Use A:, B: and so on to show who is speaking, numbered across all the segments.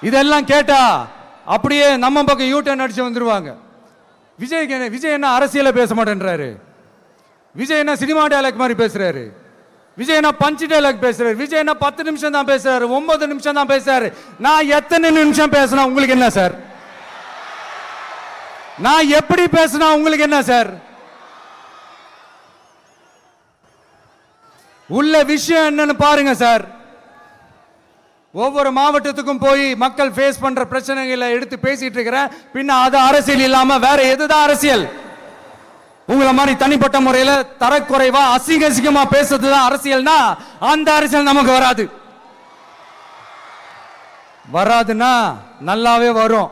A: இதெல்லாம் கேட்டா அப்படியே நம்ம பக்கம் யூட்டர்ன் அடிச்சு வந்துருவாங்க. விஜய் என்ன அரசியல பேச மாட்டேன்றாரு, விஜய் என்ன சினிமா டயலாக் மாதிரி பேசுறாரு, விஜய் என்ன பஞ்ச் டயலாக் பேசுறாரு, விஜய் என்ன 10 நிமிஷம் தான் பேசுறாரு, 9 நிமிஷம் தான் பேசுறாரு. நான் எத்தனை நிமிஷம் பேசினா உங்களுக்கு என்ன சார்? நான் எப்படி பேசினா உங்களுக்கு என்ன சார்? உள்ள விஷயம் என்னன்னு பாருங்க சார். ஒவ்வொரு மாவட்டத்துக்கும் போய் மக்கள் ஃபேஸ் பண்ற பிரச்சனைகளை எடுத்து பேசிட்டு இருக்கிறேன். பின்ன அது அரசியல் இல்லாம வேற எதுதான் அரசியல்? உங்களை மாதிரி தனிப்பட்ட முறையில தரக்குறைவா அசிங்கமா பேசுறதுதான் அரசியல்னா அந்த அரசியல் நமக்கு வராது. வராதுன்னா நல்லாவே வரும்.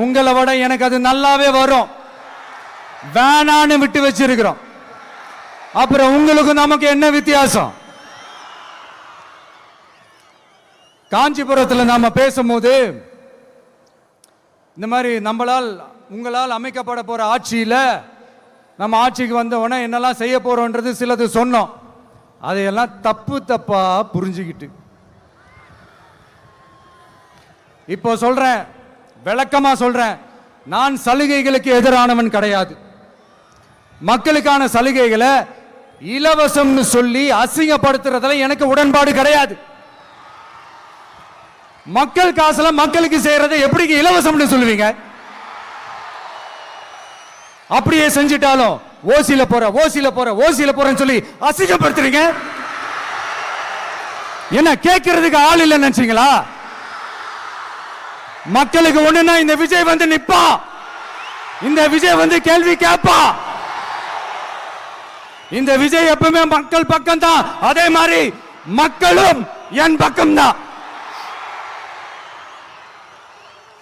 A: உங்களை விட எனக்கு அது நல்லாவே வரும். வேணான்னு விட்டு வச்சிருக்கிறோம். அப்புறம் உங்களுக்கு நமக்கு என்ன வித்தியாசம்? காஞ்சிபுரத்தில் நாம பேசும்போது இந்த மாதிரி உங்களால் அமைக்கப்பட போற ஆட்சியில நம்ம ஆட்சிக்கு வந்த உடனே என்னெல்லாம் செய்ய போறோம்ன்றது சிலது சொன்னோம். அதையெல்லாம் தப்பா புரிஞ்சுக்கிட்டு இப்போ சொல்றேன், விளக்கமா சொல்றேன். நான் சலுகைகளுக்கு எதிரானவன் கிடையாது. மக்களுக்கான சலுகைகளை இலவசம்னு சொல்லி அசிங்கப்படுத்துறதுல எனக்கு உடன்பாடு கிடையாது. மக்கள் காசுல மக்களுக்கு செய்யறதை எப்படி இலவசம்னு சொல்லுவீங்க? அப்படியே செஞ்சிட்டாலும் ஓசில போறேன்னு சொல்லி அசிங்கப்படுத்துறீங்க. என்ன கேட்கறதுக்கு ஆள் இல்லைன்னு நினைச்சீங்களா? மக்களுக்கு ஒண்ணுன்னா இந்த விஜய் வந்து நிப்பா, இந்த விஜய் வந்து கேள்வி கேட்பா. இந்த விஜய் எப்பவுமே மக்கள் பக்கம் தான், அதே மாதிரி மக்களும் என் பக்கம் தான்.